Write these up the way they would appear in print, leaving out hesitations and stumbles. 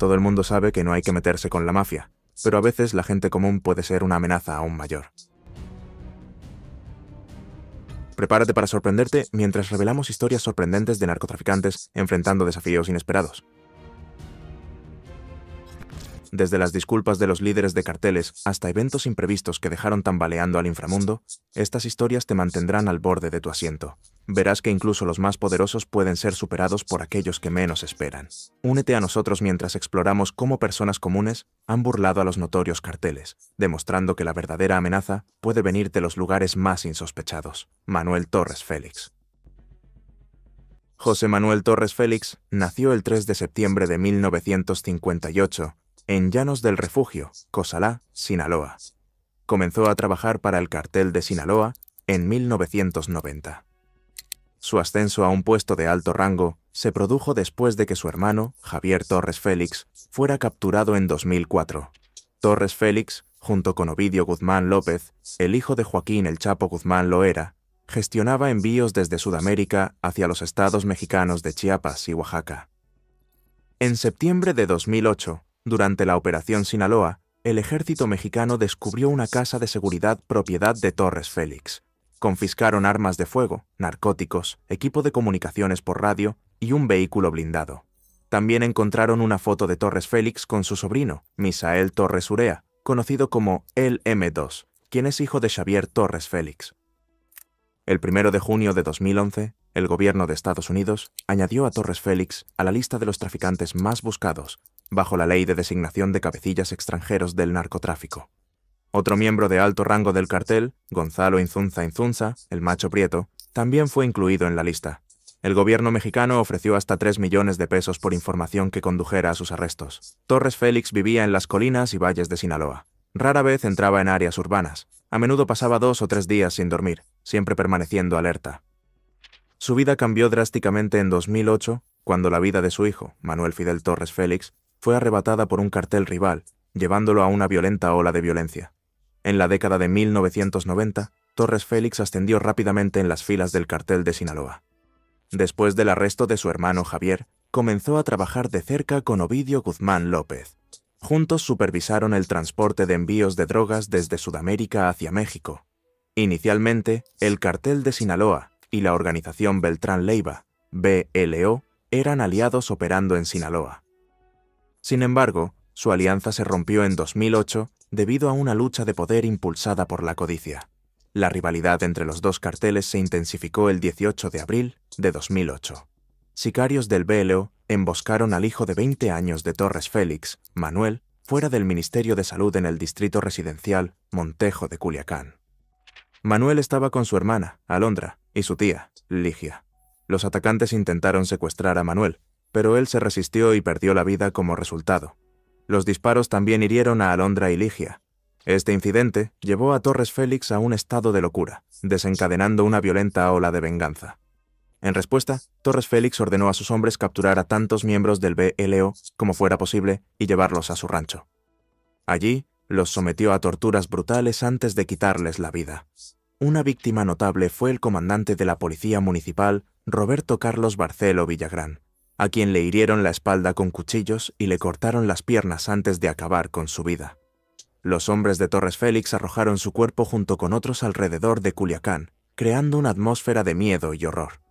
Todo el mundo sabe que no hay que meterse con la mafia, pero a veces la gente común puede ser una amenaza aún mayor. Prepárate para sorprenderte mientras revelamos historias sorprendentes de narcotraficantes enfrentando desafíos inesperados. Desde las disculpas de los líderes de carteles hasta eventos imprevistos que dejaron tambaleando al inframundo, estas historias te mantendrán al borde de tu asiento. Verás que incluso los más poderosos pueden ser superados por aquellos que menos esperan. Únete a nosotros mientras exploramos cómo personas comunes han burlado a los notorios carteles, demostrando que la verdadera amenaza puede venir de los lugares más insospechados. Manuel Torres Félix. José Manuel Torres Félix nació el 3 de septiembre de 1958 en Llanos del Refugio, Cosalá, Sinaloa. Comenzó a trabajar para el cartel de Sinaloa en 1990. Su ascenso a un puesto de alto rango se produjo después de que su hermano, Javier Torres Félix, fuera capturado en 2004. Torres Félix, junto con Ovidio Guzmán López, el hijo de Joaquín El Chapo Guzmán Loera, gestionaba envíos desde Sudamérica hacia los estados mexicanos de Chiapas y Oaxaca. En septiembre de 2008, durante la Operación Sinaloa, el ejército mexicano descubrió una casa de seguridad propiedad de Torres Félix. Confiscaron armas de fuego, narcóticos, equipo de comunicaciones por radio y un vehículo blindado. También encontraron una foto de Torres Félix con su sobrino, Misael Torres Urea, conocido como el M2, quien es hijo de Xavier Torres Félix. El 1 de junio de 2011, el gobierno de Estados Unidos añadió a Torres Félix a la lista de los traficantes más buscados, bajo la ley de designación de cabecillas extranjeros del narcotráfico. Otro miembro de alto rango del cartel, Gonzalo Inzunza Inzunza, el Macho Prieto, también fue incluido en la lista. El gobierno mexicano ofreció hasta 3 millones de pesos por información que condujera a sus arrestos. Torres Félix vivía en las colinas y valles de Sinaloa. Rara vez entraba en áreas urbanas. A menudo pasaba 2 o 3 días sin dormir, siempre permaneciendo alerta. Su vida cambió drásticamente en 2008, cuando la vida de su hijo, Manuel Fidel Torres Félix, fue arrebatada por un cartel rival, llevándolo a una violenta ola de violencia. En la década de 1990, Torres Félix ascendió rápidamente en las filas del cartel de Sinaloa. Después del arresto de su hermano Javier, comenzó a trabajar de cerca con Ovidio Guzmán López. Juntos supervisaron el transporte de envíos de drogas desde Sudamérica hacia México. Inicialmente, el cartel de Sinaloa y la organización Beltrán Leiva, BLO, eran aliados operando en Sinaloa. Sin embargo, su alianza se rompió en 2008 debido a una lucha de poder impulsada por la codicia. La rivalidad entre los dos carteles se intensificó el 18 de abril de 2008. Sicarios del BLO emboscaron al hijo de 20 años de Torres Félix, Manuel, fuera del Ministerio de Salud en el distrito residencial Montejo de Culiacán. Manuel estaba con su hermana, Alondra, y su tía, Ligia. Los atacantes intentaron secuestrar a Manuel, pero él se resistió y perdió la vida como resultado. Los disparos también hirieron a Alondra y Ligia. Este incidente llevó a Torres Félix a un estado de locura, desencadenando una violenta ola de venganza. En respuesta, Torres Félix ordenó a sus hombres capturar a tantos miembros del BLO como fuera posible y llevarlos a su rancho. Allí, los sometió a torturas brutales antes de quitarles la vida. Una víctima notable fue el comandante de la Policía Municipal, Roberto Carlos Barcelo Villagrán, a quien le hirieron la espalda con cuchillos y le cortaron las piernas antes de acabar con su vida. Los hombres de Torres Félix arrojaron su cuerpo junto con otros alrededor de Culiacán, creando una atmósfera de miedo y horror.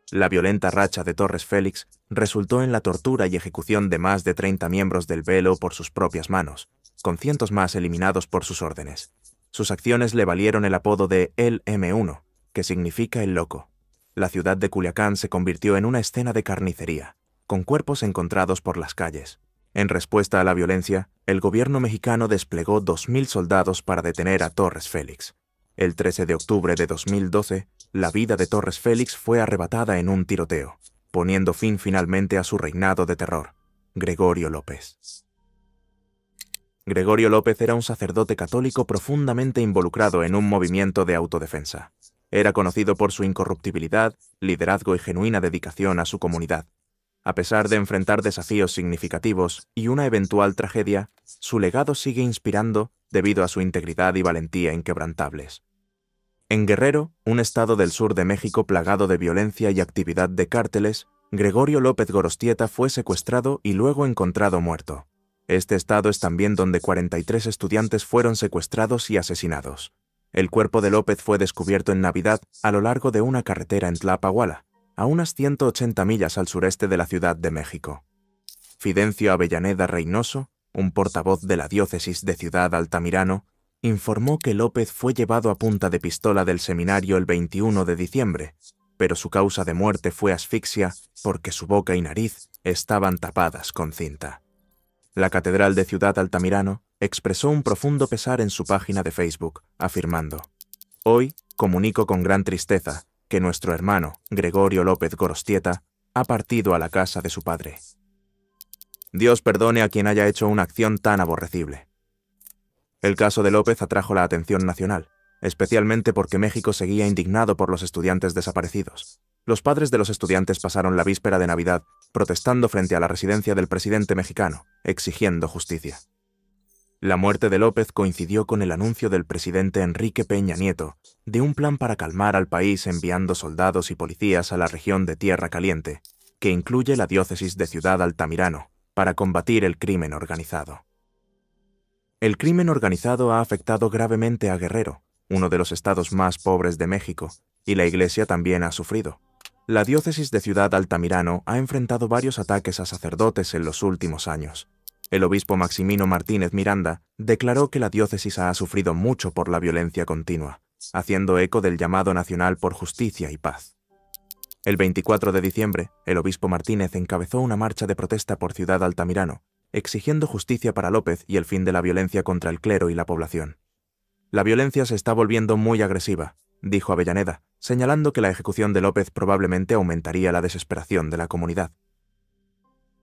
La violenta racha de Torres Félix resultó en la tortura y ejecución de más de 30 miembros del BLO por sus propias manos, con cientos más eliminados por sus órdenes. Sus acciones le valieron el apodo de el M1, que significa el loco. La ciudad de Culiacán se convirtió en una escena de carnicería, con cuerpos encontrados por las calles. En respuesta a la violencia, el gobierno mexicano desplegó 2.000 soldados para detener a Torres Félix. El 13 de octubre de 2012, la vida de Torres Félix fue arrebatada en un tiroteo, poniendo fin finalmente a su reinado de terror. Gregorio López. Gregorio López era un sacerdote católico profundamente involucrado en un movimiento de autodefensa. Era conocido por su incorruptibilidad, liderazgo y genuina dedicación a su comunidad. A pesar de enfrentar desafíos significativos y una eventual tragedia, su legado sigue inspirando debido a su integridad y valentía inquebrantables. En Guerrero, un estado del sur de México plagado de violencia y actividad de cárteles, Gregorio López Gorostieta fue secuestrado y luego encontrado muerto. Este estado es también donde 43 estudiantes fueron secuestrados y asesinados. El cuerpo de López fue descubierto en Navidad a lo largo de una carretera en Tlapahuala, a unas 180 millas al sureste de la Ciudad de México. Fidencio Avellaneda Reynoso, un portavoz de la diócesis de Ciudad Altamirano, informó que López fue llevado a punta de pistola del seminario el 21 de diciembre, pero su causa de muerte fue asfixia porque su boca y nariz estaban tapadas con cinta. La Catedral de Ciudad Altamirano expresó un profundo pesar en su página de Facebook, afirmando: «Hoy comunico con gran tristeza que nuestro hermano, Gregorio López Gorostieta, ha partido a la casa de su padre. Dios perdone a quien haya hecho una acción tan aborrecible». El caso de López atrajo la atención nacional, especialmente porque México seguía indignado por los estudiantes desaparecidos. Los padres de los estudiantes pasaron la víspera de Navidad protestando frente a la residencia del presidente mexicano, exigiendo justicia. La muerte de López coincidió con el anuncio del presidente Enrique Peña Nieto de un plan para calmar al país enviando soldados y policías a la región de Tierra Caliente, que incluye la diócesis de Ciudad Altamirano, para combatir el crimen organizado. El crimen organizado ha afectado gravemente a Guerrero, uno de los estados más pobres de México, y la Iglesia también ha sufrido. La diócesis de Ciudad Altamirano ha enfrentado varios ataques a sacerdotes en los últimos años. El obispo Maximino Martínez Miranda declaró que la diócesis ha sufrido mucho por la violencia continua, haciendo eco del llamado nacional por justicia y paz. El 24 de diciembre, el obispo Martínez encabezó una marcha de protesta por Ciudad Altamirano, exigiendo justicia para López y el fin de la violencia contra el clero y la población. «La violencia se está volviendo muy agresiva», dijo Avellaneda, señalando que la ejecución de López probablemente aumentaría la desesperación de la comunidad.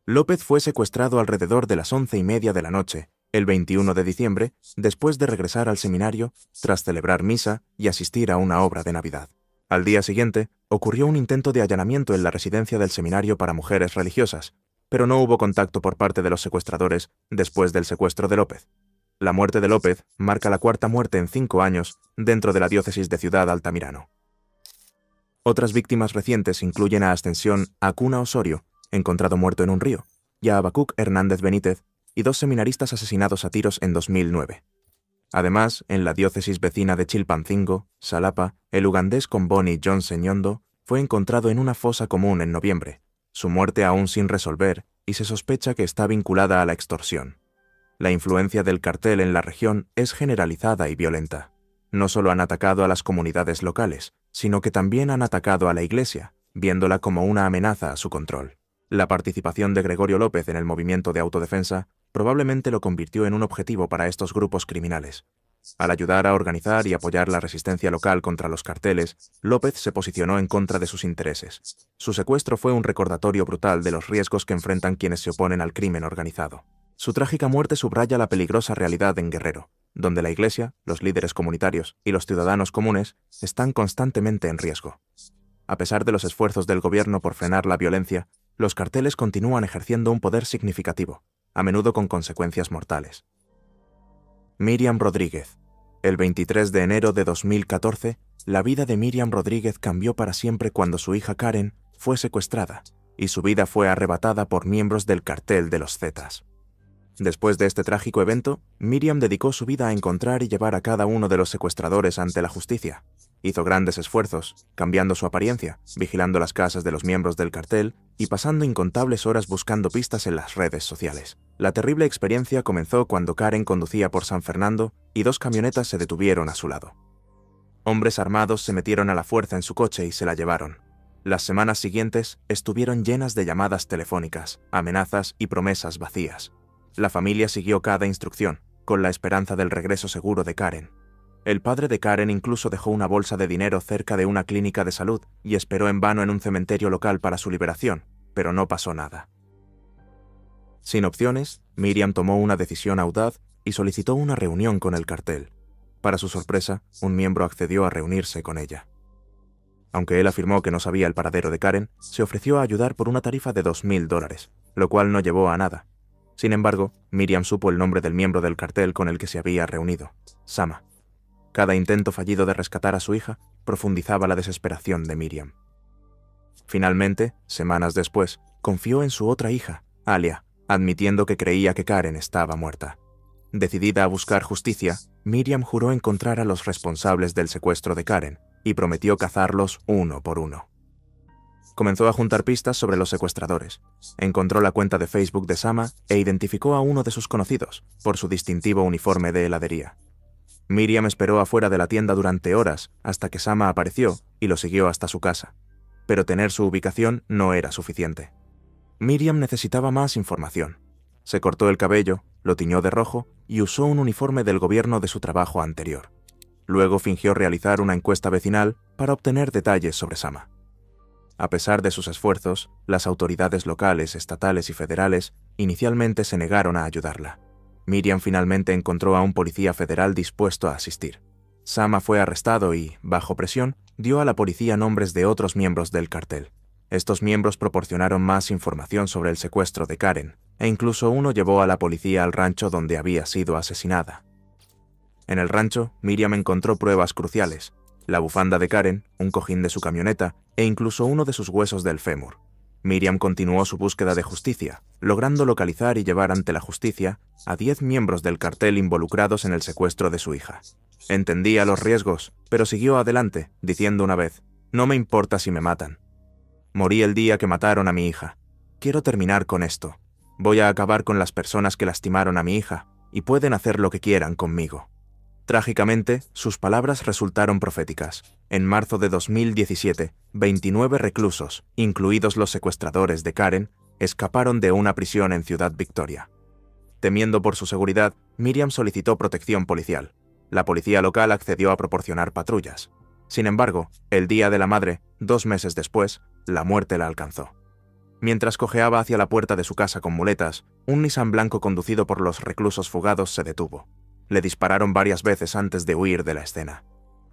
López fue secuestrado alrededor de las 11:30 de la noche, el 21 de diciembre, después de regresar al seminario, tras celebrar misa y asistir a una obra de Navidad. Al día siguiente, ocurrió un intento de allanamiento en la residencia del seminario para mujeres religiosas, pero no hubo contacto por parte de los secuestradores después del secuestro de López. La muerte de López marca la cuarta muerte en 5 años dentro de la diócesis de Ciudad Altamirano. Otras víctimas recientes incluyen a Ascensión Acuna Osorio, encontrado muerto en un río, y a Habacuc Hernández Benítez, y 2 seminaristas asesinados a tiros en 2009. Además, en la diócesis vecina de Chilpancingo, Xalapa, el ugandés Comboni John Señondo fue encontrado en una fosa común en noviembre, su muerte aún sin resolver, y se sospecha que está vinculada a la extorsión. La influencia del cartel en la región es generalizada y violenta. No solo han atacado a las comunidades locales, sino que también han atacado a la Iglesia, viéndola como una amenaza a su control. La participación de Gregorio López en el movimiento de autodefensa probablemente lo convirtió en un objetivo para estos grupos criminales. Al ayudar a organizar y apoyar la resistencia local contra los carteles, López se posicionó en contra de sus intereses. Su secuestro fue un recordatorio brutal de los riesgos que enfrentan quienes se oponen al crimen organizado. Su trágica muerte subraya la peligrosa realidad en Guerrero, donde la Iglesia, los líderes comunitarios y los ciudadanos comunes están constantemente en riesgo. A pesar de los esfuerzos del gobierno por frenar la violencia, los carteles continúan ejerciendo un poder significativo, a menudo con consecuencias mortales. Miriam Rodríguez. El 23 de enero de 2014, la vida de Miriam Rodríguez cambió para siempre cuando su hija Karen fue secuestrada y su vida fue arrebatada por miembros del cartel de los Zetas. Después de este trágico evento, Miriam dedicó su vida a encontrar y llevar a cada uno de los secuestradores ante la justicia. Hizo grandes esfuerzos, cambiando su apariencia, vigilando las casas de los miembros del cartel y pasando incontables horas buscando pistas en las redes sociales. La terrible experiencia comenzó cuando Karen conducía por San Fernando y 2 camionetas se detuvieron a su lado. Hombres armados se metieron a la fuerza en su coche y se la llevaron. Las semanas siguientes estuvieron llenas de llamadas telefónicas, amenazas y promesas vacías. La familia siguió cada instrucción, con la esperanza del regreso seguro de Karen. El padre de Karen incluso dejó una bolsa de dinero cerca de una clínica de salud y esperó en vano en un cementerio local para su liberación, pero no pasó nada. Sin opciones, Miriam tomó una decisión audaz y solicitó una reunión con el cartel. Para su sorpresa, un miembro accedió a reunirse con ella. Aunque él afirmó que no sabía el paradero de Karen, se ofreció a ayudar por una tarifa de $2,000, lo cual no llevó a nada. Sin embargo, Miriam supo el nombre del miembro del cartel con el que se había reunido, Sama. Cada intento fallido de rescatar a su hija profundizaba la desesperación de Miriam. Finalmente, semanas después, confió en su otra hija, Alia, admitiendo que creía que Karen estaba muerta. Decidida a buscar justicia, Miriam juró encontrar a los responsables del secuestro de Karen y prometió cazarlos uno por uno. Comenzó a juntar pistas sobre los secuestradores. Encontró la cuenta de Facebook de Sama e identificó a uno de sus conocidos por su distintivo uniforme de heladería. Miriam esperó afuera de la tienda durante horas hasta que Sama apareció y lo siguió hasta su casa. Pero tener su ubicación no era suficiente. Miriam necesitaba más información. Se cortó el cabello, lo tiñó de rojo y usó un uniforme del gobierno de su trabajo anterior. Luego fingió realizar una encuesta vecinal para obtener detalles sobre Sama. A pesar de sus esfuerzos, las autoridades locales, estatales y federales inicialmente se negaron a ayudarla. Miriam finalmente encontró a un policía federal dispuesto a asistir. Sama fue arrestado y, bajo presión, dio a la policía nombres de otros miembros del cartel. Estos miembros proporcionaron más información sobre el secuestro de Karen, e incluso uno llevó a la policía al rancho donde había sido asesinada. En el rancho, Miriam encontró pruebas cruciales: la bufanda de Karen, un cojín de su camioneta e incluso uno de sus huesos del fémur. Miriam continuó su búsqueda de justicia, logrando localizar y llevar ante la justicia a 10 miembros del cartel involucrados en el secuestro de su hija. Entendía los riesgos, pero siguió adelante, diciendo una vez: «No me importa si me matan. Morí el día que mataron a mi hija. Quiero terminar con esto. Voy a acabar con las personas que lastimaron a mi hija, y pueden hacer lo que quieran conmigo». Trágicamente, sus palabras resultaron proféticas. En marzo de 2017, 29 reclusos, incluidos los secuestradores de Karen, escaparon de una prisión en Ciudad Victoria. Temiendo por su seguridad, Miriam solicitó protección policial. La policía local accedió a proporcionar patrullas. Sin embargo, el Día de la Madre, 2 meses después, la muerte la alcanzó. Mientras cojeaba hacia la puerta de su casa con muletas, un Nissan blanco conducido por los reclusos fugados se detuvo. Le dispararon varias veces antes de huir de la escena.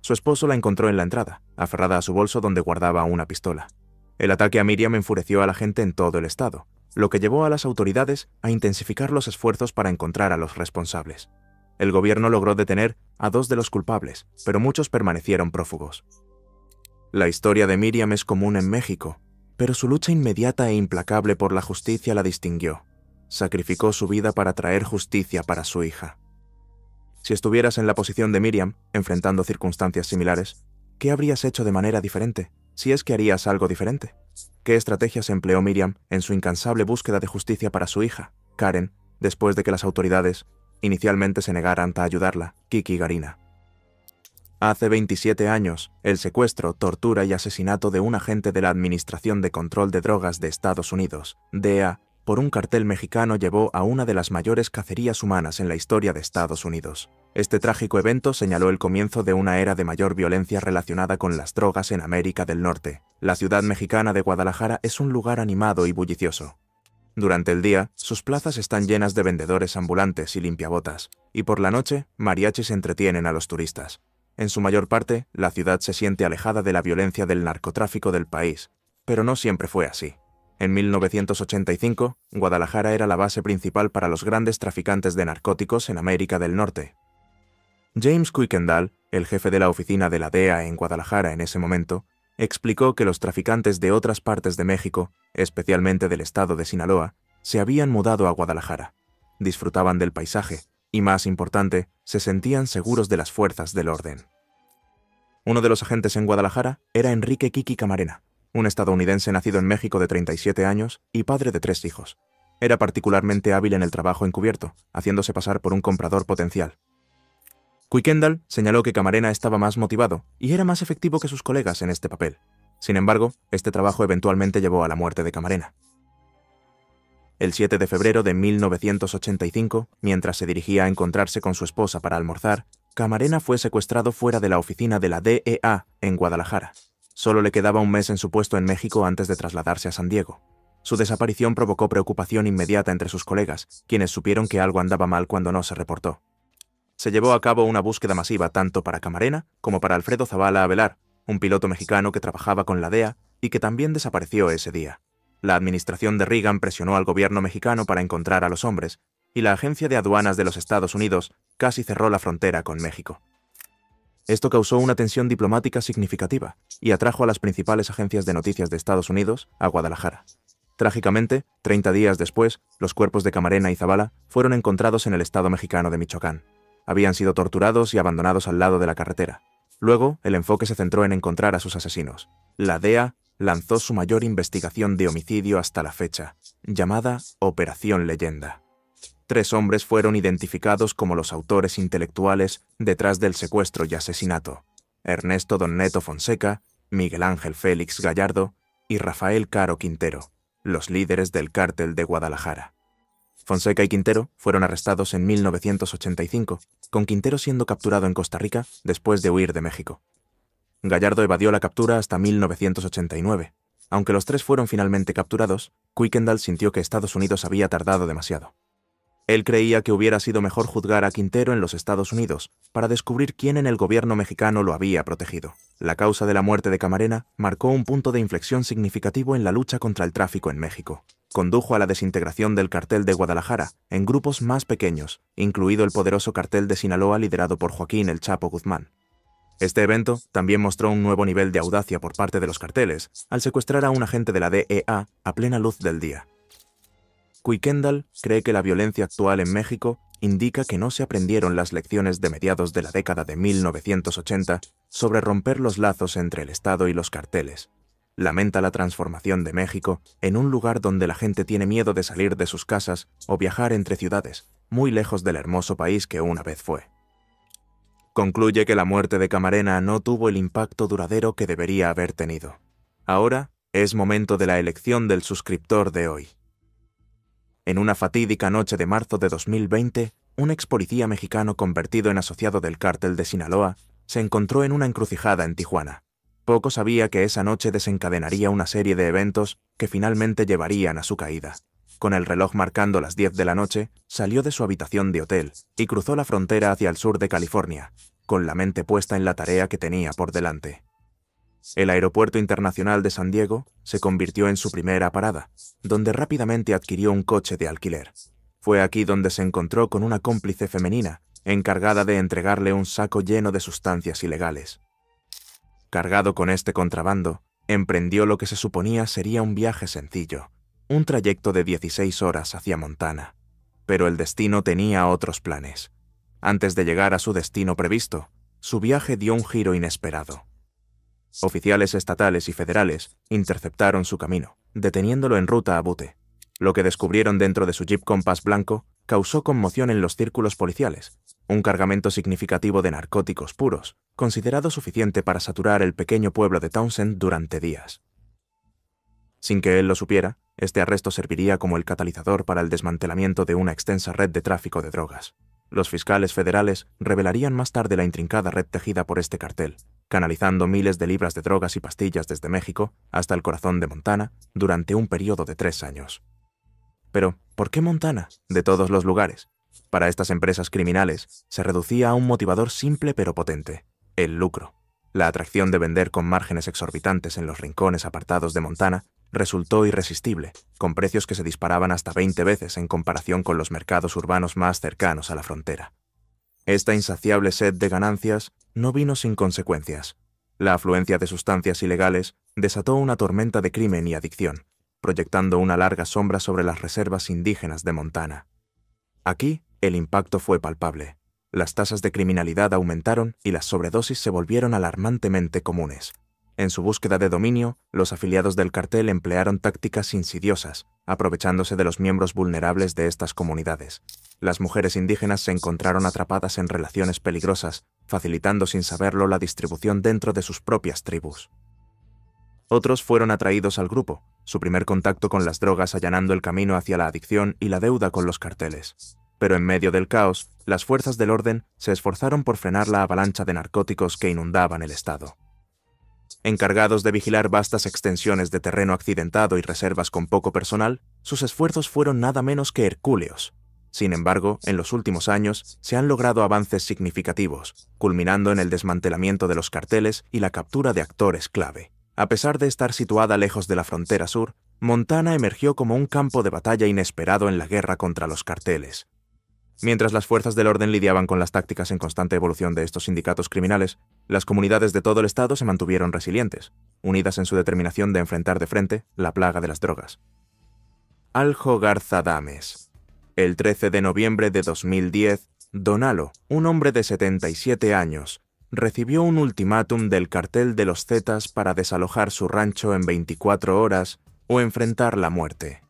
Su esposo la encontró en la entrada, aferrada a su bolso donde guardaba una pistola. El ataque a Miriam enfureció a la gente en todo el estado, lo que llevó a las autoridades a intensificar los esfuerzos para encontrar a los responsables. El gobierno logró detener a 2 de los culpables, pero muchos permanecieron prófugos. La historia de Miriam es común en México, pero su lucha inmediata e implacable por la justicia la distinguió. Sacrificó su vida para traer justicia para su hija. Si estuvieras en la posición de Miriam, enfrentando circunstancias similares, ¿qué habrías hecho de manera diferente? Si es que harías algo diferente. ¿Qué estrategias empleó Miriam en su incansable búsqueda de justicia para su hija, Karen, después de que las autoridades inicialmente se negaran a ayudarla, Kiki Garina? Hace 27 años, el secuestro, tortura y asesinato de un agente de la Administración de Control de Drogas de Estados Unidos, DEA, por un cartel mexicano llevó a una de las mayores cacerías humanas en la historia de Estados Unidos. Este trágico evento señaló el comienzo de una era de mayor violencia relacionada con las drogas en América del Norte. La ciudad mexicana de Guadalajara es un lugar animado y bullicioso. Durante el día, sus plazas están llenas de vendedores ambulantes y limpiabotas, y por la noche, mariachis entretienen a los turistas. En su mayor parte, la ciudad se siente alejada de la violencia del narcotráfico del país, pero no siempre fue así. En 1985, Guadalajara era la base principal para los grandes traficantes de narcóticos en América del Norte. James Kuykendall, el jefe de la oficina de la DEA en Guadalajara en ese momento, explicó que los traficantes de otras partes de México, especialmente del estado de Sinaloa, se habían mudado a Guadalajara. Disfrutaban del paisaje y, más importante, se sentían seguros de las fuerzas del orden. Uno de los agentes en Guadalajara era Enrique Kiki Camarena, un estadounidense nacido en México de 37 años y padre de 3 hijos. Era particularmente hábil en el trabajo encubierto, haciéndose pasar por un comprador potencial. Kuykendall señaló que Camarena estaba más motivado y era más efectivo que sus colegas en este papel. Sin embargo, este trabajo eventualmente llevó a la muerte de Camarena. El 7 de febrero de 1985, mientras se dirigía a encontrarse con su esposa para almorzar, Camarena fue secuestrado fuera de la oficina de la DEA en Guadalajara. Solo le quedaba un mes en su puesto en México antes de trasladarse a San Diego. Su desaparición provocó preocupación inmediata entre sus colegas, quienes supieron que algo andaba mal cuando no se reportó. Se llevó a cabo una búsqueda masiva tanto para Camarena como para Alfredo Zavala Avelar, un piloto mexicano que trabajaba con la DEA y que también desapareció ese día. La administración de Reagan presionó al gobierno mexicano para encontrar a los hombres, y la Agencia de Aduanas de los Estados Unidos casi cerró la frontera con México. Esto causó una tensión diplomática significativa y atrajo a las principales agencias de noticias de Estados Unidos a Guadalajara. Trágicamente, 30 días después, los cuerpos de Camarena y Zavala fueron encontrados en el estado mexicano de Michoacán. Habían sido torturados y abandonados al lado de la carretera. Luego, el enfoque se centró en encontrar a sus asesinos. La DEA lanzó su mayor investigación de homicidio hasta la fecha, llamada Operación Leyenda. 3 hombres fueron identificados como los autores intelectuales detrás del secuestro y asesinato: Ernesto Don Neto Fonseca, Miguel Ángel Félix Gallardo y Rafael Caro Quintero, los líderes del cártel de Guadalajara. Fonseca y Quintero fueron arrestados en 1985, con Quintero siendo capturado en Costa Rica después de huir de México. Gallardo evadió la captura hasta 1989. Aunque los 3 fueron finalmente capturados, Kuykendall sintió que Estados Unidos había tardado demasiado. Él creía que hubiera sido mejor juzgar a Quintero en los Estados Unidos para descubrir quién en el gobierno mexicano lo había protegido. La causa de la muerte de Camarena marcó un punto de inflexión significativo en la lucha contra el tráfico en México. Condujo a la desintegración del cartel de Guadalajara en grupos más pequeños, incluido el poderoso cartel de Sinaloa liderado por Joaquín El Chapo Guzmán. Este evento también mostró un nuevo nivel de audacia por parte de los carteles al secuestrar a un agente de la DEA a plena luz del día. Kuykendall cree que la violencia actual en México indica que no se aprendieron las lecciones de mediados de la década de 1980 sobre romper los lazos entre el Estado y los carteles. Lamenta la transformación de México en un lugar donde la gente tiene miedo de salir de sus casas o viajar entre ciudades, muy lejos del hermoso país que una vez fue. Concluye que la muerte de Camarena no tuvo el impacto duradero que debería haber tenido. Ahora es momento de la elección del suscriptor de hoy. En una fatídica noche de marzo de 2020, un ex policía mexicano convertido en asociado del cártel de Sinaloa se encontró en una encrucijada en Tijuana. Poco sabía que esa noche desencadenaría una serie de eventos que finalmente llevarían a su caída. Con el reloj marcando las 10 de la noche, salió de su habitación de hotel y cruzó la frontera hacia el sur de California, con la mente puesta en la tarea que tenía por delante. El Aeropuerto Internacional de San Diego se convirtió en su primera parada, donde rápidamente adquirió un coche de alquiler. Fue aquí donde se encontró con una cómplice femenina, encargada de entregarle un saco lleno de sustancias ilegales. Cargado con este contrabando, emprendió lo que se suponía sería un viaje sencillo, un trayecto de 16 horas hacia Montana. Pero el destino tenía otros planes. Antes de llegar a su destino previsto, su viaje dio un giro inesperado. Oficiales estatales y federales interceptaron su camino, deteniéndolo en ruta a Butte. Lo que descubrieron dentro de su Jeep Compass blanco causó conmoción en los círculos policiales, un cargamento significativo de narcóticos puros, considerado suficiente para saturar el pequeño pueblo de Townsend durante días. Sin que él lo supiera, este arresto serviría como el catalizador para el desmantelamiento de una extensa red de tráfico de drogas. Los fiscales federales revelarían más tarde la intrincada red tejida por este cartel, canalizando miles de libras de drogas y pastillas desde México hasta el corazón de Montana durante un periodo de 3 años. Pero, ¿por qué Montana, de todos los lugares? Para estas empresas criminales, se reducía a un motivador simple pero potente: el lucro. La atracción de vender con márgenes exorbitantes en los rincones apartados de Montana resultó irresistible, con precios que se disparaban hasta 20 veces en comparación con los mercados urbanos más cercanos a la frontera. Esta insaciable sed de ganancias no vino sin consecuencias. La afluencia de sustancias ilegales desató una tormenta de crimen y adicción, proyectando una larga sombra sobre las reservas indígenas de Montana. Aquí, el impacto fue palpable. Las tasas de criminalidad aumentaron y las sobredosis se volvieron alarmantemente comunes. En su búsqueda de dominio, los afiliados del cartel emplearon tácticas insidiosas, aprovechándose de los miembros vulnerables de estas comunidades. Las mujeres indígenas se encontraron atrapadas en relaciones peligrosas, facilitando sin saberlo la distribución dentro de sus propias tribus. Otros fueron atraídos al grupo, su primer contacto con las drogas allanando el camino hacia la adicción y la deuda con los carteles. Pero en medio del caos, las fuerzas del orden se esforzaron por frenar la avalancha de narcóticos que inundaban el estado. Encargados de vigilar vastas extensiones de terreno accidentado y reservas con poco personal, sus esfuerzos fueron nada menos que hercúleos. Sin embargo, en los últimos años se han logrado avances significativos, culminando en el desmantelamiento de los carteles y la captura de actores clave. A pesar de estar situada lejos de la frontera sur, Montana emergió como un campo de batalla inesperado en la guerra contra los carteles. Mientras las fuerzas del orden lidiaban con las tácticas en constante evolución de estos sindicatos criminales, las comunidades de todo el estado se mantuvieron resilientes, unidas en su determinación de enfrentar de frente la plaga de las drogas. Aljo Garza Dames. El 13 de noviembre de 2010, Donalo, un hombre de 77 años, recibió un ultimátum del cartel de los Zetas para desalojar su rancho en 24 horas o enfrentar la muerte.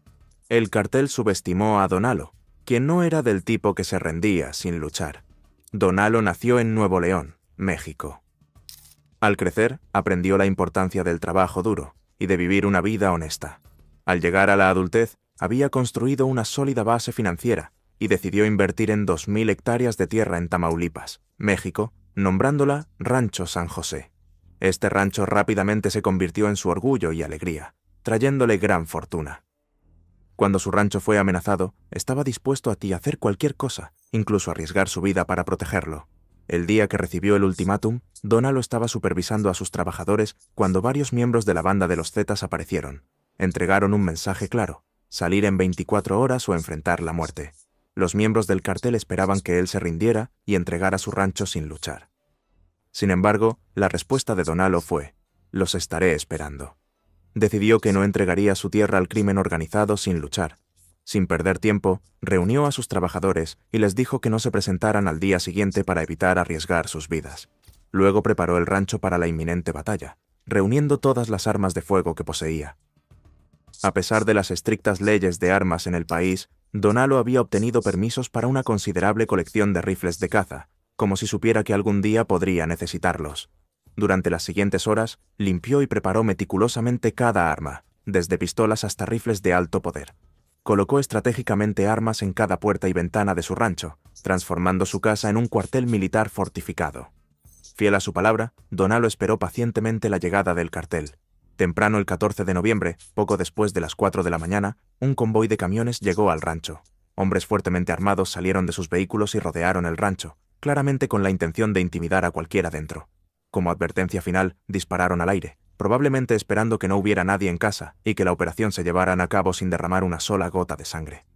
El cartel subestimó a Donalo, quien no era del tipo que se rendía sin luchar. Donalo nació en Nuevo León, México. Al crecer, aprendió la importancia del trabajo duro y de vivir una vida honesta. Al llegar a la adultez, había construido una sólida base financiera y decidió invertir en 2.000 hectáreas de tierra en Tamaulipas, México, nombrándola Rancho San José. Este rancho rápidamente se convirtió en su orgullo y alegría, trayéndole gran fortuna. Cuando su rancho fue amenazado, estaba dispuesto a hacer cualquier cosa, incluso arriesgar su vida para protegerlo. El día que recibió el ultimátum, Donalo estaba supervisando a sus trabajadores cuando varios miembros de la banda de los Zetas aparecieron. Entregaron un mensaje claro: salir en 24 horas o enfrentar la muerte. Los miembros del cartel esperaban que él se rindiera y entregara su rancho sin luchar. Sin embargo, la respuesta de Donalo fue: los estaré esperando. Decidió que no entregaría su tierra al crimen organizado sin luchar. Sin perder tiempo, reunió a sus trabajadores y les dijo que no se presentaran al día siguiente para evitar arriesgar sus vidas. Luego preparó el rancho para la inminente batalla, reuniendo todas las armas de fuego que poseía. A pesar de las estrictas leyes de armas en el país, Donalo había obtenido permisos para una considerable colección de rifles de caza, como si supiera que algún día podría necesitarlos. Durante las siguientes horas, limpió y preparó meticulosamente cada arma, desde pistolas hasta rifles de alto poder. Colocó estratégicamente armas en cada puerta y ventana de su rancho, transformando su casa en un cuartel militar fortificado. Fiel a su palabra, Donalo esperó pacientemente la llegada del cartel. Temprano el 14 de noviembre, poco después de las 4 de la mañana, un convoy de camiones llegó al rancho. Hombres fuertemente armados salieron de sus vehículos y rodearon el rancho, claramente con la intención de intimidar a cualquiera dentro. Como advertencia final, dispararon al aire, probablemente esperando que no hubiera nadie en casa y que la operación se llevara a cabo sin derramar una sola gota de sangre.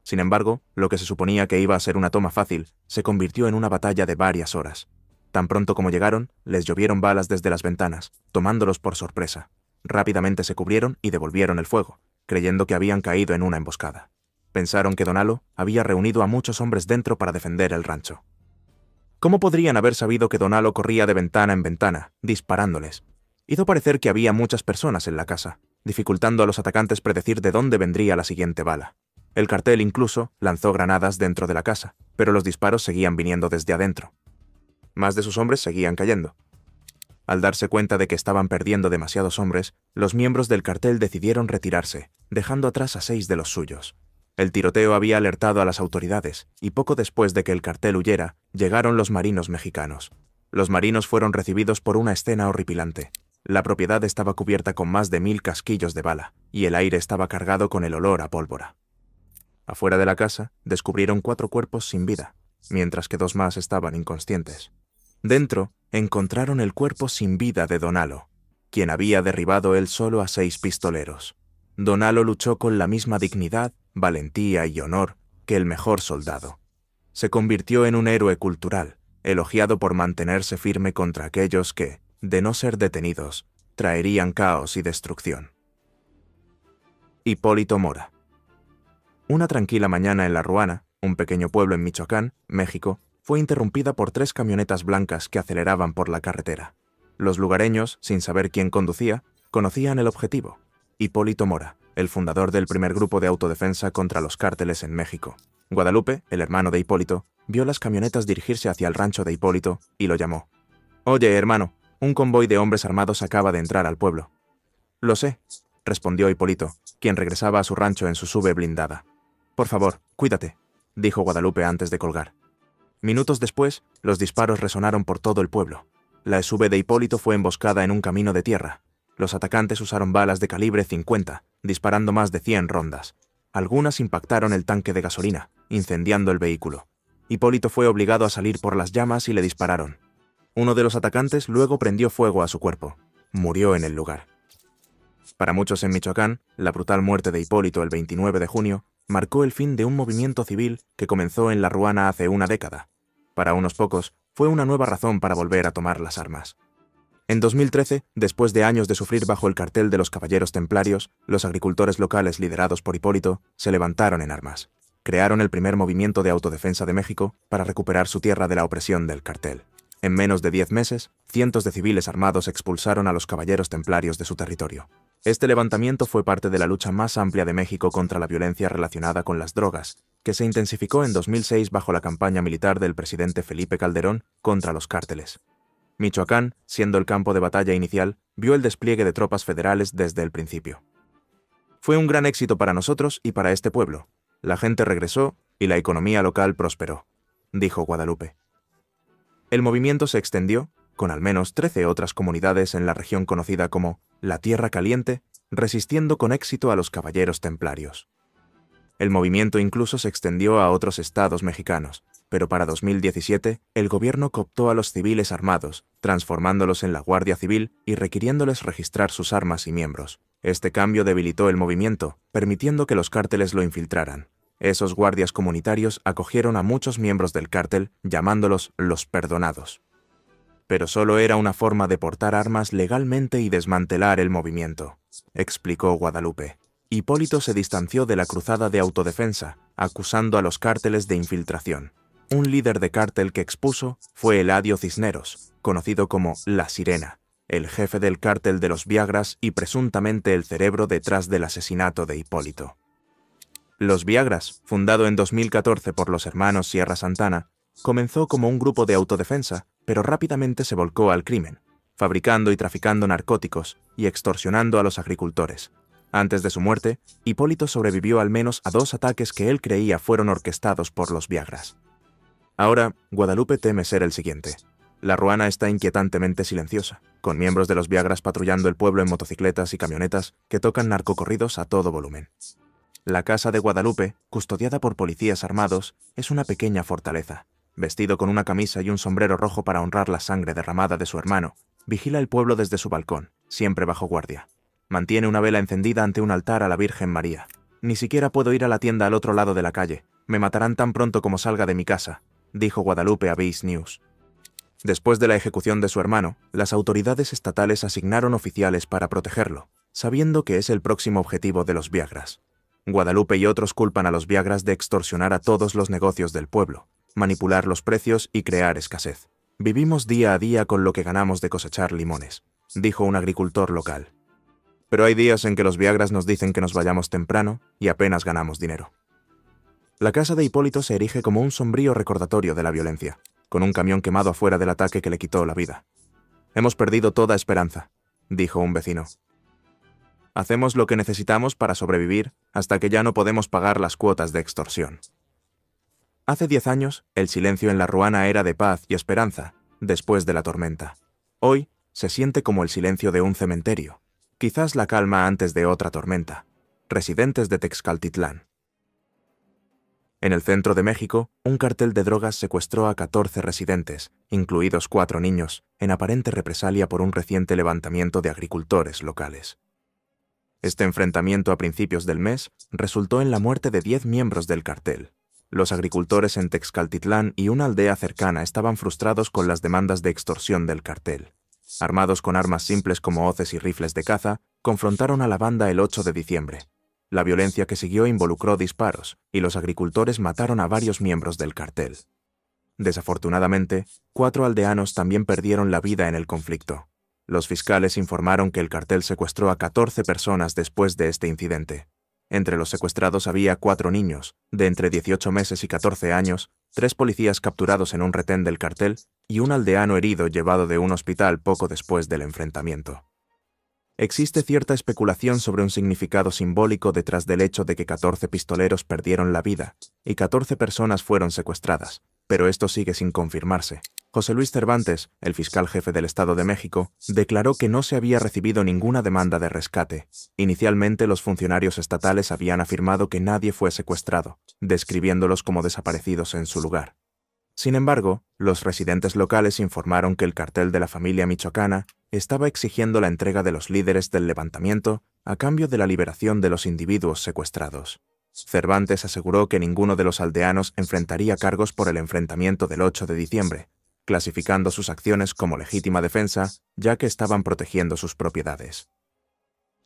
Sin embargo, lo que se suponía que iba a ser una toma fácil, se convirtió en una batalla de varias horas. Tan pronto como llegaron, les llovieron balas desde las ventanas, tomándolos por sorpresa. Rápidamente se cubrieron y devolvieron el fuego, creyendo que habían caído en una emboscada. Pensaron que Donalo había reunido a muchos hombres dentro para defender el rancho. ¿Cómo podrían haber sabido que Donalo corría de ventana en ventana, disparándoles? Hizo parecer que había muchas personas en la casa, dificultando a los atacantes predecir de dónde vendría la siguiente bala. El cartel incluso lanzó granadas dentro de la casa, pero los disparos seguían viniendo desde adentro. Más de sus hombres seguían cayendo. Al darse cuenta de que estaban perdiendo demasiados hombres, los miembros del cartel decidieron retirarse, dejando atrás a 6 de los suyos. El tiroteo había alertado a las autoridades, y poco después de que el cartel huyera, llegaron los marinos mexicanos. Los marinos fueron recibidos por una escena horripilante. La propiedad estaba cubierta con más de 1000 casquillos de bala, y el aire estaba cargado con el olor a pólvora. Afuera de la casa, descubrieron 4 cuerpos sin vida, mientras que 2 más estaban inconscientes. Dentro, encontraron el cuerpo sin vida de Donalo, quien había derribado él solo a 6 pistoleros. Donalo luchó con la misma dignidad, valentía y honor que el mejor soldado. Se convirtió en un héroe cultural, elogiado por mantenerse firme contra aquellos que, de no ser detenidos, traerían caos y destrucción. Hipólito Mora. Una tranquila mañana en La Ruana, un pequeño pueblo en Michoacán, México, fue interrumpida por 3 camionetas blancas que aceleraban por la carretera. Los lugareños, sin saber quién conducía, conocían el objetivo: Hipólito Mora, el fundador del primer grupo de autodefensa contra los cárteles en México. Guadalupe, el hermano de Hipólito, vio las camionetas dirigirse hacia el rancho de Hipólito y lo llamó. «Oye, hermano, un convoy de hombres armados acaba de entrar al pueblo». «Lo sé», respondió Hipólito, quien regresaba a su rancho en su SUV blindada. «Por favor, cuídate», dijo Guadalupe antes de colgar. Minutos después, los disparos resonaron por todo el pueblo. La SUV de Hipólito fue emboscada en un camino de tierra. Los atacantes usaron balas de calibre 50, disparando más de 100 rondas. Algunas impactaron el tanque de gasolina, incendiando el vehículo. Hipólito fue obligado a salir por las llamas y le dispararon. Uno de los atacantes luego prendió fuego a su cuerpo. Murió en el lugar. Para muchos en Michoacán, la brutal muerte de Hipólito el 29 de junio marcó el fin de un movimiento civil que comenzó en La Ruana hace una década. Para unos pocos, fue una nueva razón para volver a tomar las armas. En 2013, después de años de sufrir bajo el cartel de los Caballeros Templarios, los agricultores locales liderados por Hipólito se levantaron en armas. Crearon el primer movimiento de autodefensa de México para recuperar su tierra de la opresión del cartel. En menos de 10 meses, cientos de civiles armados expulsaron a los Caballeros Templarios de su territorio. Este levantamiento fue parte de la lucha más amplia de México contra la violencia relacionada con las drogas, que se intensificó en 2006 bajo la campaña militar del presidente Felipe Calderón contra los cárteles. Michoacán, siendo el campo de batalla inicial, vio el despliegue de tropas federales desde el principio. Fue un gran éxito para nosotros y para este pueblo. La gente regresó y la economía local prosperó, dijo Guadalupe. El movimiento se extendió, con al menos 13 otras comunidades en la región conocida como la Tierra Caliente, resistiendo con éxito a los Caballeros Templarios. El movimiento incluso se extendió a otros estados mexicanos, pero para 2017 el gobierno cooptó a los civiles armados, transformándolos en la Guardia Civil y requiriéndoles registrar sus armas y miembros. Este cambio debilitó el movimiento, permitiendo que los cárteles lo infiltraran. Esos guardias comunitarios acogieron a muchos miembros del cártel, llamándolos los perdonados. Pero solo era una forma de portar armas legalmente y desmantelar el movimiento, explicó Guadalupe. Hipólito se distanció de la cruzada de autodefensa, acusando a los cárteles de infiltración. Un líder de cártel que expuso fue Eladio Cisneros, conocido como La Sirena, el jefe del cártel de los Viagras y presuntamente el cerebro detrás del asesinato de Hipólito. Los Viagras, fundado en 2014 por los hermanos Sierra Santana, comenzó como un grupo de autodefensa, pero rápidamente se volcó al crimen, fabricando y traficando narcóticos y extorsionando a los agricultores. Antes de su muerte, Hipólito sobrevivió al menos a 2 ataques que él creía fueron orquestados por los Viagras. Ahora, Guadalupe teme ser el siguiente. La Ruana está inquietantemente silenciosa, con miembros de los Viagras patrullando el pueblo en motocicletas y camionetas que tocan narcocorridos a todo volumen. La casa de Guadalupe, custodiada por policías armados, es una pequeña fortaleza. Vestido con una camisa y un sombrero rojo para honrar la sangre derramada de su hermano, vigila el pueblo desde su balcón, siempre bajo guardia. Mantiene una vela encendida ante un altar a la Virgen María. Ni siquiera puedo ir a la tienda al otro lado de la calle. Me matarán tan pronto como salga de mi casa, dijo Guadalupe a Vice News. Después de la ejecución de su hermano, las autoridades estatales asignaron oficiales para protegerlo, sabiendo que es el próximo objetivo de los Viagras. Guadalupe y otros culpan a los Viagras de extorsionar a todos los negocios del pueblo, manipular los precios y crear escasez. Vivimos día a día con lo que ganamos de cosechar limones, dijo un agricultor local. Pero hay días en que los Viagras nos dicen que nos vayamos temprano y apenas ganamos dinero. La casa de Hipólito se erige como un sombrío recordatorio de la violencia, con un camión quemado afuera del ataque que le quitó la vida. Hemos perdido toda esperanza, dijo un vecino. Hacemos lo que necesitamos para sobrevivir hasta que ya no podemos pagar las cuotas de extorsión. Hace 10 años, el silencio en La Ruana era de paz y esperanza, después de la tormenta. Hoy, se siente como el silencio de un cementerio. Quizás la calma antes de otra tormenta. Residentes de Texcaltitlán. En el centro de México, un cartel de drogas secuestró a 14 residentes, incluidos 4 niños, en aparente represalia por un reciente levantamiento de agricultores locales. Este enfrentamiento a principios del mes resultó en la muerte de 10 miembros del cartel. Los agricultores en Texcaltitlán y una aldea cercana estaban frustrados con las demandas de extorsión del cartel. Armados con armas simples como hoces y rifles de caza, confrontaron a la banda el 8 de diciembre. La violencia que siguió involucró disparos, y los agricultores mataron a varios miembros del cartel. Desafortunadamente, 4 aldeanos también perdieron la vida en el conflicto. Los fiscales informaron que el cartel secuestró a 14 personas después de este incidente. Entre los secuestrados había 4 niños, de entre 18 meses y 14 años, 3 policías capturados en un retén del cartel y un aldeano herido llevado de un hospital poco después del enfrentamiento. Existe cierta especulación sobre un significado simbólico detrás del hecho de que 14 pistoleros perdieron la vida y 14 personas fueron secuestradas, pero esto sigue sin confirmarse. José Luis Cervantes, el fiscal jefe del Estado de México, declaró que no se había recibido ninguna demanda de rescate. Inicialmente, los funcionarios estatales habían afirmado que nadie fue secuestrado, describiéndolos como desaparecidos en su lugar. Sin embargo, los residentes locales informaron que el cartel de la familia michoacana estaba exigiendo la entrega de los líderes del levantamiento a cambio de la liberación de los individuos secuestrados. Cervantes aseguró que ninguno de los aldeanos enfrentaría cargos por el enfrentamiento del 8 de diciembre, clasificando sus acciones como legítima defensa, ya que estaban protegiendo sus propiedades.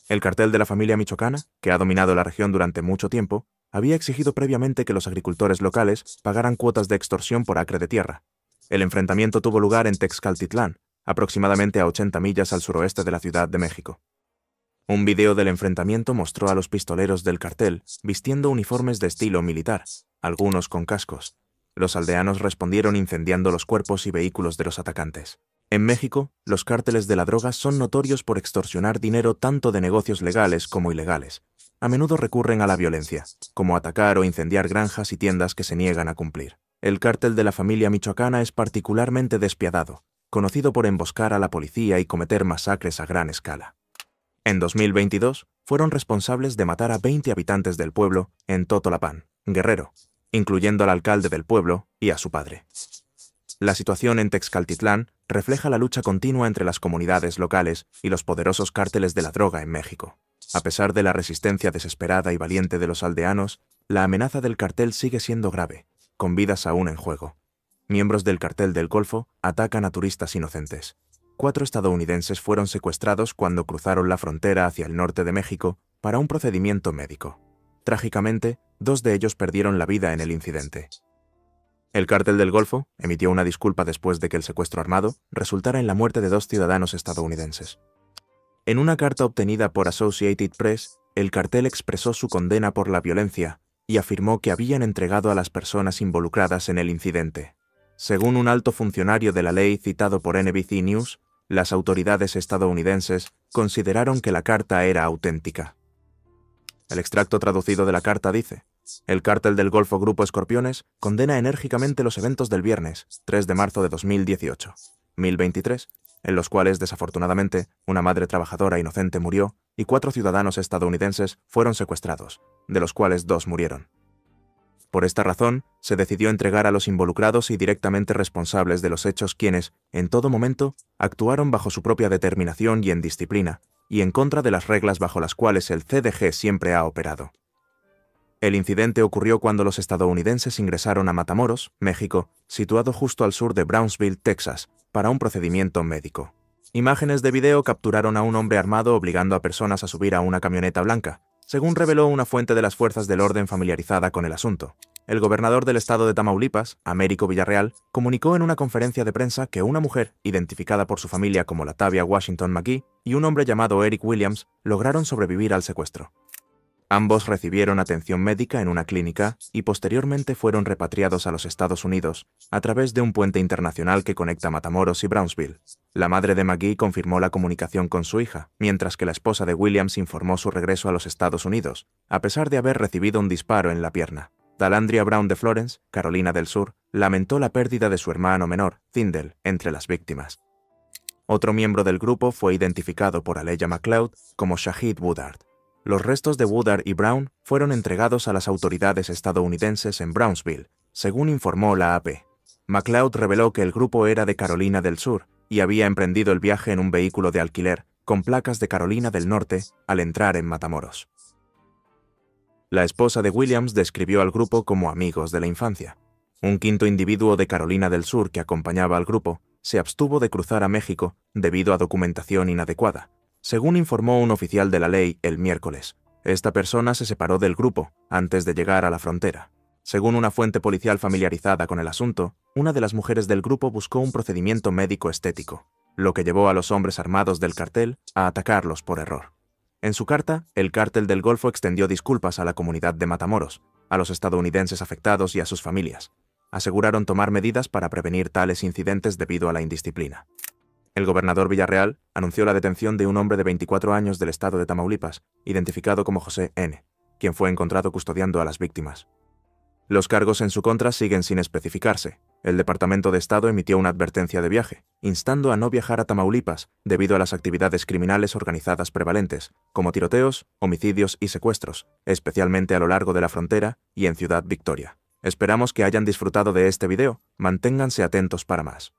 El cartel de la familia michoacana, que ha dominado la región durante mucho tiempo, había exigido previamente que los agricultores locales pagaran cuotas de extorsión por acre de tierra. El enfrentamiento tuvo lugar en Texcaltitlán, aproximadamente a 80 millas al suroeste de la Ciudad de México. Un video del enfrentamiento mostró a los pistoleros del cartel vistiendo uniformes de estilo militar, algunos con cascos. Los aldeanos respondieron incendiando los cuerpos y vehículos de los atacantes. En México, los cárteles de la droga son notorios por extorsionar dinero tanto de negocios legales como ilegales. A menudo recurren a la violencia, como atacar o incendiar granjas y tiendas que se niegan a cumplir. El cártel de la familia michoacana es particularmente despiadado, conocido por emboscar a la policía y cometer masacres a gran escala. En 2022, fueron responsables de matar a 20 habitantes del pueblo en Totolapán, Guerrero, incluyendo al alcalde del pueblo y a su padre. La situación en Texcaltitlán refleja la lucha continua entre las comunidades locales y los poderosos cárteles de la droga en México. A pesar de la resistencia desesperada y valiente de los aldeanos, la amenaza del cartel sigue siendo grave, con vidas aún en juego. Miembros del cartel del Golfo atacan a turistas inocentes. 4 estadounidenses fueron secuestrados cuando cruzaron la frontera hacia el norte de México para un procedimiento médico. Trágicamente, 2 de ellos perdieron la vida en el incidente. El cártel del Golfo emitió una disculpa después de que el secuestro armado resultara en la muerte de 2 ciudadanos estadounidenses. En una carta obtenida por Associated Press, el cartel expresó su condena por la violencia y afirmó que habían entregado a las personas involucradas en el incidente. Según un alto funcionario de la ley citado por NBC News, las autoridades estadounidenses consideraron que la carta era auténtica. El extracto traducido de la carta dice: el cártel del Golfo Grupo Escorpiones condena enérgicamente los eventos del viernes, 3 de marzo de 2023, en los cuales, desafortunadamente, una madre trabajadora inocente murió y 4 ciudadanos estadounidenses fueron secuestrados, de los cuales 2 murieron. Por esta razón, se decidió entregar a los involucrados y directamente responsables de los hechos quienes, en todo momento, actuaron bajo su propia determinación y en disciplina, y en contra de las reglas bajo las cuales el CDG siempre ha operado. El incidente ocurrió cuando los estadounidenses ingresaron a Matamoros, México, situado justo al sur de Brownsville, Texas, para un procedimiento médico. Imágenes de video capturaron a un hombre armado obligando a personas a subir a una camioneta blanca, según reveló una fuente de las fuerzas del orden familiarizada con el asunto. El gobernador del estado de Tamaulipas, Américo Villarreal, comunicó en una conferencia de prensa que una mujer, identificada por su familia como Latavia Washington McGee, y un hombre llamado Eric Williams, lograron sobrevivir al secuestro. Ambos recibieron atención médica en una clínica y posteriormente fueron repatriados a los Estados Unidos a través de un puente internacional que conecta Matamoros y Brownsville. La madre de McGee confirmó la comunicación con su hija, mientras que la esposa de Williams informó su regreso a los Estados Unidos, a pesar de haber recibido un disparo en la pierna. Dalandria Brown de Florence, Carolina del Sur, lamentó la pérdida de su hermano menor, Tyndall, entre las víctimas. Otro miembro del grupo fue identificado por Aleya McLeod como Shahid Woodard. Los restos de Woodard y Brown fueron entregados a las autoridades estadounidenses en Brownsville, según informó la AP. McLeod reveló que el grupo era de Carolina del Sur y había emprendido el viaje en un vehículo de alquiler con placas de Carolina del Norte al entrar en Matamoros. La esposa de Williams describió al grupo como amigos de la infancia. Un quinto individuo de Carolina del Sur que acompañaba al grupo se abstuvo de cruzar a México debido a documentación inadecuada. Según informó un oficial de la ley el miércoles, esta persona se separó del grupo antes de llegar a la frontera. Según una fuente policial familiarizada con el asunto, una de las mujeres del grupo buscó un procedimiento médico estético, lo que llevó a los hombres armados del cartel a atacarlos por error. En su carta, el cártel del Golfo extendió disculpas a la comunidad de Matamoros, a los estadounidenses afectados y a sus familias. Aseguraron tomar medidas para prevenir tales incidentes debido a la indisciplina. El gobernador Villarreal anunció la detención de un hombre de 24 años del estado de Tamaulipas, identificado como José N., quien fue encontrado custodiando a las víctimas. Los cargos en su contra siguen sin especificarse. El Departamento de Estado emitió una advertencia de viaje, instando a no viajar a Tamaulipas debido a las actividades criminales organizadas prevalentes, como tiroteos, homicidios y secuestros, especialmente a lo largo de la frontera y en Ciudad Victoria. Esperamos que hayan disfrutado de este video. Manténganse atentos para más.